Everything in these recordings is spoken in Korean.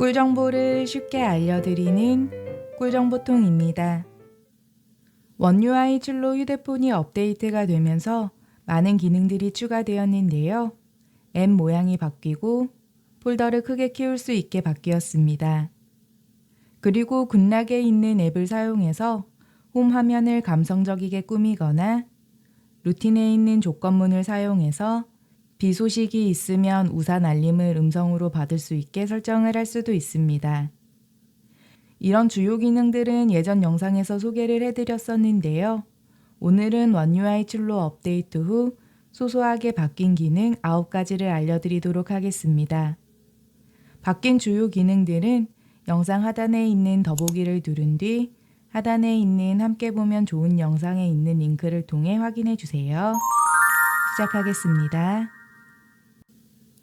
꿀 정보를 쉽게 알려드리는 꿀정보통입니다. 원UI 7로 휴대폰이 업데이트가 되면서 많은 기능들이 추가되었는데요. 앱 모양이 바뀌고 폴더를 크게 키울 수 있게 바뀌었습니다. 그리고 굿락에 있는 앱을 사용해서 홈 화면을 감성적이게 꾸미거나 루틴에 있는 조건문을 사용해서 비 소식이 있으면 우산 알림을 음성으로 받을 수 있게 설정을 할 수도 있습니다. 이런 주요 기능들은 예전 영상에서 소개를 해드렸었는데요. 오늘은 원UI 7로 업데이트 후 소소하게 바뀐 기능 9가지를 알려드리도록 하겠습니다. 바뀐 주요 기능들은 영상 하단에 있는 더보기를 누른 뒤 하단에 있는 함께 보면 좋은 영상에 있는 링크를 통해 확인해 주세요. 시작하겠습니다.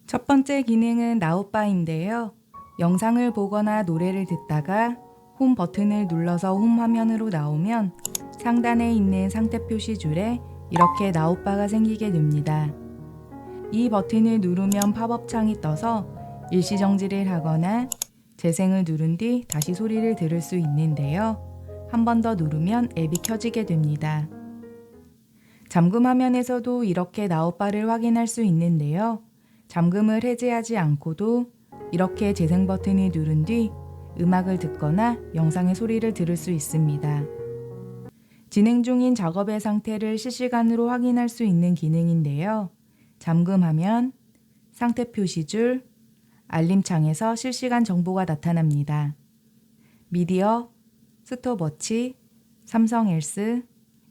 첫 번째 기능은 나웃바인데요. 영상을 보거나 노래를 듣다가 홈 버튼을 눌러서 홈 화면으로 나오면 상단에 있는 상태 표시 줄에 이렇게 나웃바가 생기게 됩니다. 이 버튼을 누르면 팝업 창이 떠서 일시정지를 하거나 재생을 누른 뒤 다시 소리를 들을 수 있는데요. 한 번 더 누르면 앱이 켜지게 됩니다. 잠금 화면에서도 이렇게 나웃바를 확인할 수 있는데요. 잠금을 해제하지 않고도 이렇게 재생 버튼을 누른 뒤 음악을 듣거나 영상의 소리를 들을 수 있습니다. 진행 중인 작업의 상태를 실시간으로 확인할 수 있는 기능인데요. 잠금하면 상태 표시줄, 알림창에서 실시간 정보가 나타납니다. 미디어, 스톱워치, 삼성 헬스,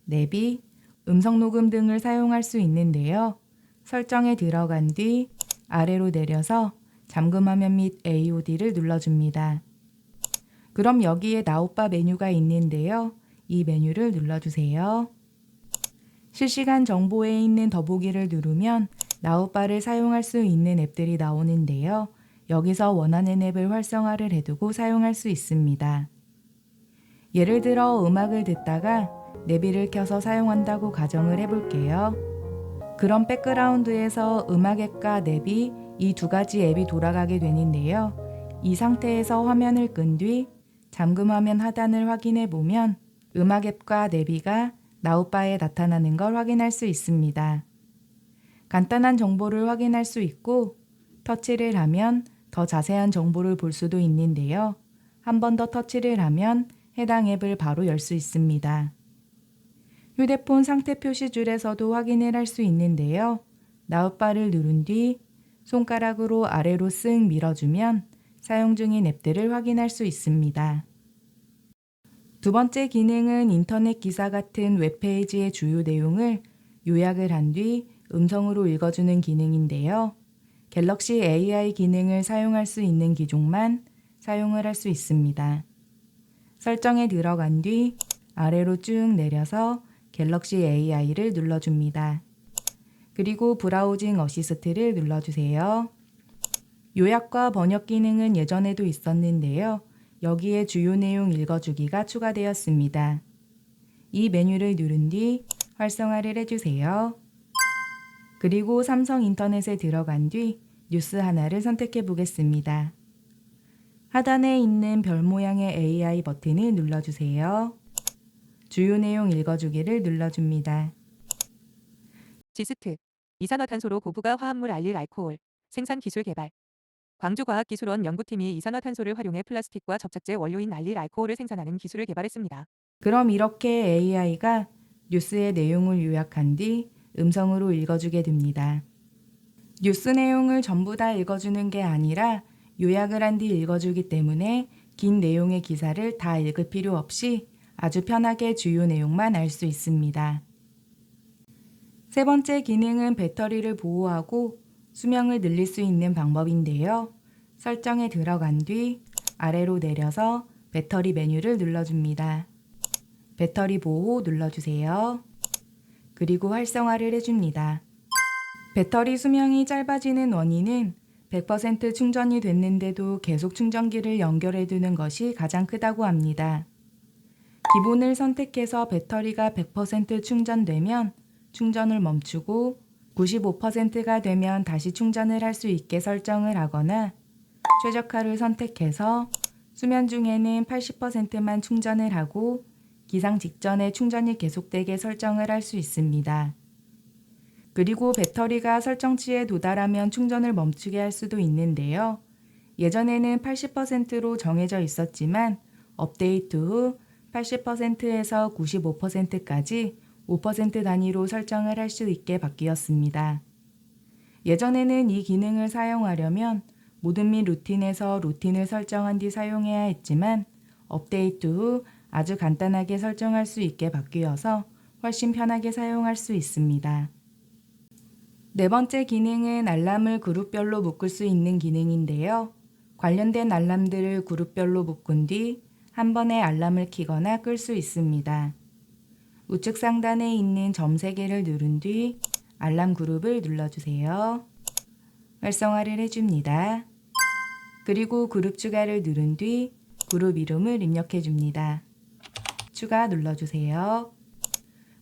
내비, 음성 녹음 등을 사용할 수 있는데요. 설정에 들어간 뒤 아래로 내려서 잠금 화면 및 AOD를 눌러줍니다. 그럼 여기에 나웃바 메뉴가 있는데요. 이 메뉴를 눌러주세요. 실시간 정보에 있는 더보기를 누르면 나웃바를 사용할 수 있는 앱들이 나오는데요. 여기서 원하는 앱을 활성화를 해두고 사용할 수 있습니다. 예를 들어 음악을 듣다가 내비를 켜서 사용한다고 가정을 해볼게요. 그럼 백그라운드에서 음악 앱과 내비 이 두 가지 앱이 돌아가게 되는데요. 이 상태에서 화면을 끈 뒤 잠금 화면 하단을 확인해 보면 음악 앱과 내비가 나웃바에 나타나는 걸 확인할 수 있습니다. 간단한 정보를 확인할 수 있고 터치를 하면 더 자세한 정보를 볼 수도 있는데요. 한 번 더 터치를 하면 해당 앱을 바로 열 수 있습니다. 휴대폰 상태 표시줄에서도 확인을 할 수 있는데요. 나웃바를 누른 뒤 손가락으로 아래로 쓱 밀어주면 사용 중인 앱들을 확인할 수 있습니다. 두 번째 기능은 인터넷 기사 같은 웹페이지의 주요 내용을 요약을 한 뒤 음성으로 읽어주는 기능인데요. 갤럭시 AI 기능을 사용할 수 있는 기종만 사용을 할 수 있습니다. 설정에 들어간 뒤 아래로 쭉 내려서 갤럭시 AI를 눌러줍니다. 그리고 브라우징 어시스트를 눌러주세요. 요약과 번역 기능은 예전에도 있었는데요. 여기에 주요 내용 읽어주기가 추가되었습니다. 이 메뉴를 누른 뒤 활성화를 해주세요. 그리고 삼성 인터넷에 들어간 뒤 뉴스 하나를 선택해 보겠습니다. 하단에 있는 별 모양의 AI 버튼을 눌러주세요. 주요 내용 읽어주기를 눌러줍니다. 지스트, 이산화탄소로 고부가 화합물 알릴 알코올, 생산 기술 개발. 광주과학기술원 연구팀이 이산화탄소를 활용해 플라스틱과 접착제 원료인 알릴 알코올을 생산하는 기술을 개발했습니다. 그럼 이렇게 AI가 뉴스의 내용을 요약한 뒤 음성으로 읽어주게 됩니다. 뉴스 내용을 전부 다 읽어주는 게 아니라 요약을 한 뒤 읽어주기 때문에 긴 내용의 기사를 다 읽을 필요 없이 아주 편하게 주요 내용만 알 수 있습니다. 세 번째 기능은 배터리를 보호하고 수명을 늘릴 수 있는 방법인데요. 설정에 들어간 뒤 아래로 내려서 배터리 메뉴를 눌러줍니다. 배터리 보호 눌러주세요. 그리고 활성화를 해줍니다. 배터리 수명이 짧아지는 원인은 100% 충전이 됐는데도 계속 충전기를 연결해 두는 것이 가장 크다고 합니다. 기본을 선택해서 배터리가 100% 충전되면 충전을 멈추고 95%가 되면 다시 충전을 할 수 있게 설정을 하거나 최적화를 선택해서 수면 중에는 80%만 충전을 하고 기상 직전에 충전이 계속되게 설정을 할 수 있습니다. 그리고 배터리가 설정치에 도달하면 충전을 멈추게 할 수도 있는데요. 예전에는 80%로 정해져 있었지만 업데이트 후 80%에서 95%까지 5% 단위로 설정을 할 수 있게 바뀌었습니다. 예전에는 이 기능을 사용하려면 모드 및 루틴에서 루틴을 설정한 뒤 사용해야 했지만 업데이트 후 아주 간단하게 설정할 수 있게 바뀌어서 훨씬 편하게 사용할 수 있습니다. 네 번째 기능은 알람을 그룹별로 묶을 수 있는 기능인데요. 관련된 알람들을 그룹별로 묶은 뒤 한 번에 알람을 켜거나 끌 수 있습니다. 우측 상단에 있는 점 3개를 누른 뒤 알람 그룹을 눌러주세요. 활성화를 해줍니다. 그리고 그룹 추가를 누른 뒤 그룹 이름을 입력해줍니다. 추가 눌러주세요.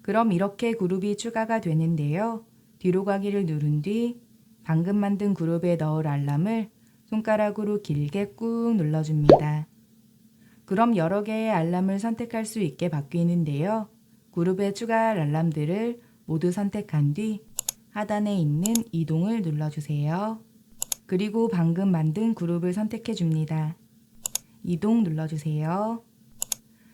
그럼 이렇게 그룹이 추가가 되는데요. 뒤로 가기를 누른 뒤 방금 만든 그룹에 넣을 알람을 손가락으로 길게 꾹 눌러줍니다. 그럼 여러 개의 알람을 선택할 수 있게 바뀌는데요. 그룹에 추가할 알람들을 모두 선택한 뒤 하단에 있는 이동을 눌러주세요. 그리고 방금 만든 그룹을 선택해 줍니다. 이동 눌러주세요.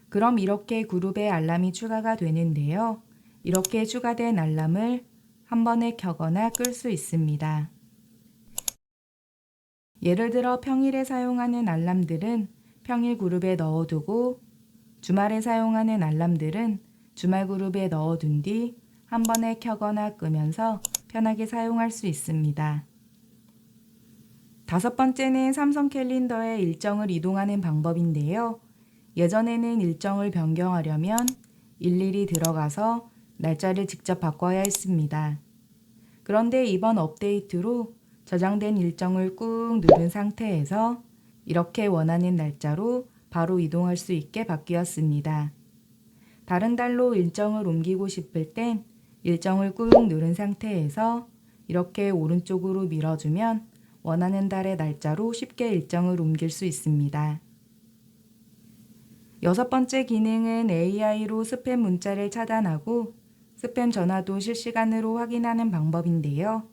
그럼 이렇게 그룹에 알람이 추가가 되는데요. 이렇게 추가된 알람을 한 번에 켜거나 끌 수 있습니다. 예를 들어 평일에 사용하는 알람들은 평일 그룹에 넣어두고 주말에 사용하는 알람들은 주말 그룹에 넣어둔 뒤 한 번에 켜거나 끄면서 편하게 사용할 수 있습니다. 다섯 번째는 삼성 캘린더의 일정을 이동하는 방법인데요. 예전에는 일정을 변경하려면 일일이 들어가서 날짜를 직접 바꿔야 했습니다. 그런데 이번 업데이트로 저장된 일정을 꾹 누른 상태에서 이렇게 원하는 날짜로 바로 이동할 수 있게 바뀌었습니다. 다른 달로 일정을 옮기고 싶을 땐 일정을 꾹 누른 상태에서 이렇게 오른쪽으로 밀어주면 원하는 달의 날짜로 쉽게 일정을 옮길 수 있습니다. 여섯 번째 기능은 AI로 스팸 문자를 차단하고 스팸 전화도 실시간으로 확인하는 방법인데요.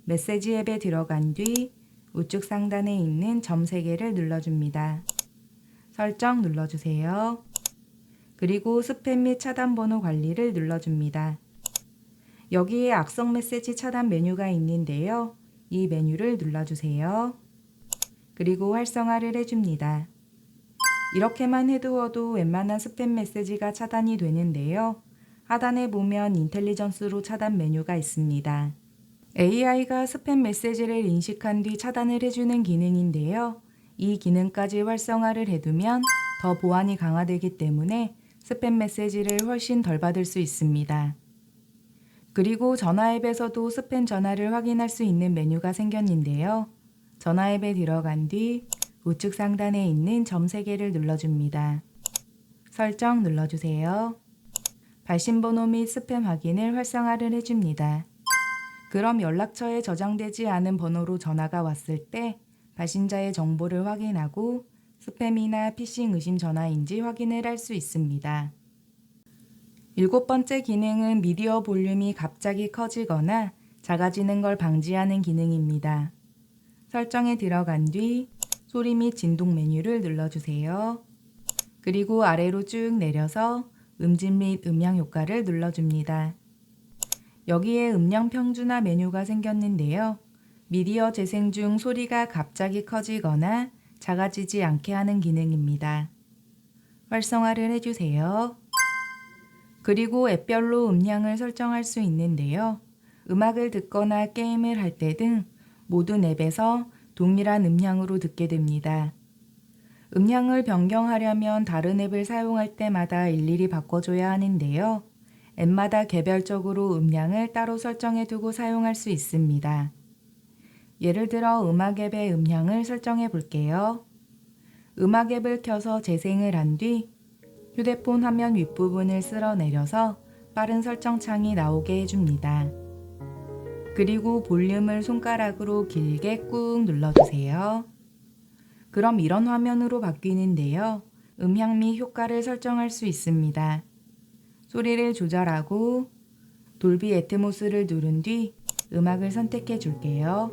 메시지 앱에 들어간 뒤 우측 상단에 있는 점 3개를 눌러줍니다. 설정 눌러주세요. 그리고 스팸 및 차단 번호 관리를 눌러줍니다. 여기에 악성 메시지 차단 메뉴가 있는데요. 이 메뉴를 눌러주세요. 그리고 활성화를 해줍니다. 이렇게만 해두어도 웬만한 스팸 메시지가 차단이 되는데요. 하단에 보면 인텔리전스로 차단 메뉴가 있습니다. AI가 스팸 메시지를 인식한 뒤 차단을 해주는 기능인데요. 이 기능까지 활성화를 해두면 더 보안이 강화되기 때문에 스팸 메시지를 훨씬 덜 받을 수 있습니다. 그리고 전화 앱에서도 스팸 전화를 확인할 수 있는 메뉴가 생겼는데요. 전화 앱에 들어간 뒤 우측 상단에 있는 점 3개를 눌러줍니다. 설정 눌러주세요. 발신번호 및 스팸 확인을 활성화를 해줍니다. 그럼 연락처에 저장되지 않은 번호로 전화가 왔을 때 발신자의 정보를 확인하고 스팸이나 피싱 의심 전화인지 확인을 할 수 있습니다. 일곱 번째 기능은 미디어 볼륨이 갑자기 커지거나 작아지는 걸 방지하는 기능입니다. 설정에 들어간 뒤 소리 및 진동 메뉴를 눌러주세요. 그리고 아래로 쭉 내려서 음질 및 음량 효과를 눌러줍니다. 여기에 음량 평준화 메뉴가 생겼는데요. 미디어 재생 중 소리가 갑자기 커지거나 작아지지 않게 하는 기능입니다. 활성화를 해주세요. 그리고 앱별로 음량을 설정할 수 있는데요. 음악을 듣거나 게임을 할 때 등 모든 앱에서 동일한 음량으로 듣게 됩니다. 음량을 변경하려면 다른 앱을 사용할 때마다 일일이 바꿔줘야 하는데요. 앱마다 개별적으로 음량을 따로 설정해 두고 사용할 수 있습니다. 예를 들어 음악 앱의 음량을 설정해 볼게요. 음악 앱을 켜서 재생을 한 뒤 휴대폰 화면 윗부분을 쓸어내려서 빠른 설정 창이 나오게 해줍니다. 그리고 볼륨을 손가락으로 길게 꾹 눌러주세요. 그럼 이런 화면으로 바뀌는데요. 음향 및 효과를 설정할 수 있습니다. 소리를 조절하고 돌비 애트모스를 누른 뒤 음악을 선택해 줄게요.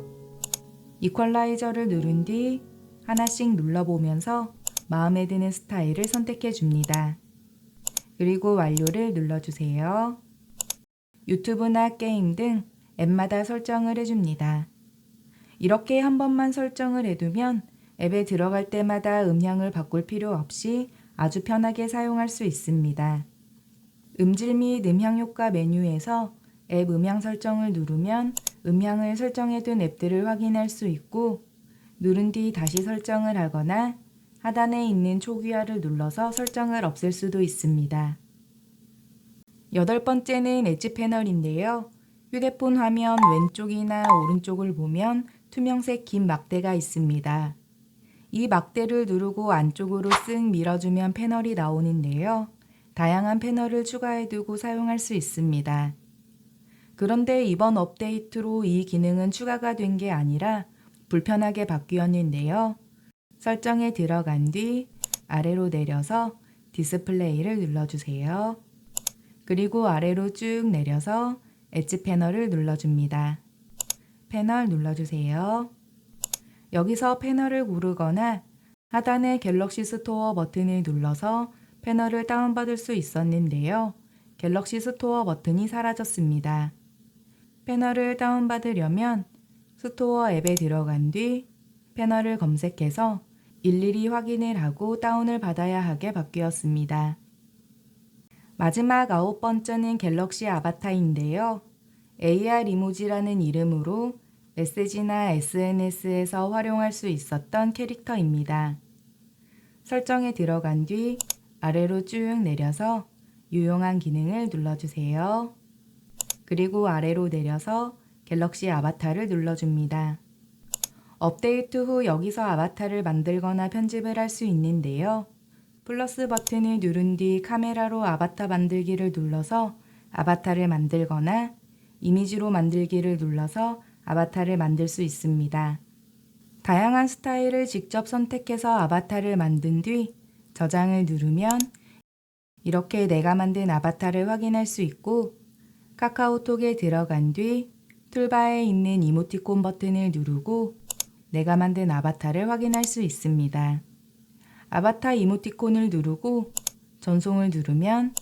이퀄라이저를 누른 뒤 하나씩 눌러보면서 마음에 드는 스타일을 선택해 줍니다. 그리고 완료를 눌러주세요. 유튜브나 게임 등 앱마다 설정을 해줍니다. 이렇게 한 번만 설정을 해두면 앱에 들어갈 때마다 음향을 바꿀 필요 없이 아주 편하게 사용할 수 있습니다. 음질 및 음향 효과 메뉴에서 앱 음향 설정을 누르면 음향을 설정해둔 앱들을 확인할 수 있고, 누른 뒤 다시 설정을 하거나 하단에 있는 초기화를 눌러서 설정을 없앨 수도 있습니다. 8번째는 엣지 패널인데요. 휴대폰 화면 왼쪽이나 오른쪽을 보면 투명색 긴 막대가 있습니다. 이 막대를 누르고 안쪽으로 쓱 밀어주면 패널이 나오는데요. 다양한 패널을 추가해두고 사용할 수 있습니다. 그런데 이번 업데이트로 이 기능은 추가가 된 게 아니라 불편하게 바뀌었는데요. 설정에 들어간 뒤 아래로 내려서 디스플레이를 눌러주세요. 그리고 아래로 쭉 내려서 엣지 패널을 눌러줍니다. 패널 눌러주세요. 여기서 패널을 고르거나 하단의 갤럭시 스토어 버튼을 눌러서 패널을 다운받을 수 있었는데요. 갤럭시 스토어 버튼이 사라졌습니다. 패널을 다운받으려면 스토어 앱에 들어간 뒤 패널을 검색해서 일일이 확인을 하고 다운을 받아야 하게 바뀌었습니다. 마지막 9번째는 갤럭시 아바타인데요. AR 이모지라는 이름으로 메시지나 SNS에서 활용할 수 있었던 캐릭터입니다. 설정에 들어간 뒤 아래로 쭉 내려서 유용한 기능을 눌러주세요. 그리고 아래로 내려서 갤럭시 아바타를 눌러줍니다. 업데이트 후 여기서 아바타를 만들거나 편집을 할 수 있는데요. 플러스 버튼을 누른 뒤 카메라로 아바타 만들기를 눌러서 아바타를 만들거나 이미지로 만들기를 눌러서 아바타를 만들 수 있습니다. 다양한 스타일을 직접 선택해서 아바타를 만든 뒤 저장을 누르면 이렇게 내가 만든 아바타를 확인할 수 있고, 카카오톡에 들어간 뒤 툴바에 있는 이모티콘 버튼을 누르고 내가 만든 아바타를 확인할 수 있습니다. 아바타 이모티콘을 누르고 전송을 누르면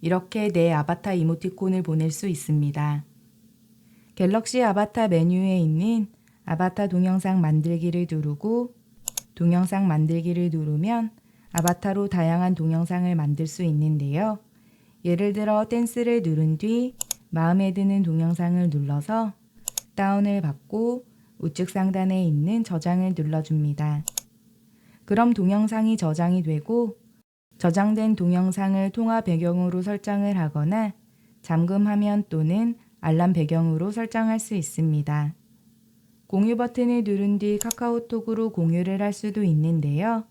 이렇게 내 아바타 이모티콘을 보낼 수 있습니다. 갤럭시 아바타 메뉴에 있는 아바타 동영상 만들기를 누르고 동영상 만들기를 누르면 아바타로 다양한 동영상을 만들 수 있는데요. 예를 들어 댄스를 누른 뒤 마음에 드는 동영상을 눌러서 다운을 받고 우측 상단에 있는 저장을 눌러줍니다. 그럼 동영상이 저장이 되고 저장된 동영상을 통화 배경으로 설정을 하거나 잠금 화면 또는 알람 배경으로 설정할 수 있습니다. 공유 버튼을 누른 뒤 카카오톡으로 공유를 할 수도 있는데요.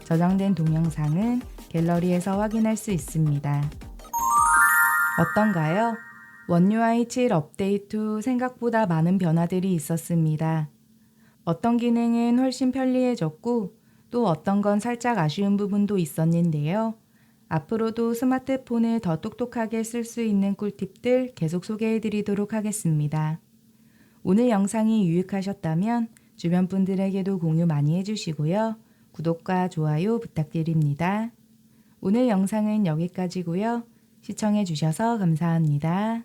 저장된 동영상은 갤러리에서 확인할 수 있습니다. 어떤가요? 원UI 7 업데이트 후 생각보다 많은 변화들이 있었습니다. 어떤 기능은 훨씬 편리해졌고 또 어떤 건 살짝 아쉬운 부분도 있었는데요. 앞으로도 스마트폰을 더 똑똑하게 쓸 수 있는 꿀팁들 계속 소개해 드리도록 하겠습니다. 오늘 영상이 유익하셨다면 주변 분들에게도 공유 많이 해주시고요. 구독과 좋아요 부탁드립니다. 오늘 영상은 여기까지고요. 시청해 주셔서 감사합니다.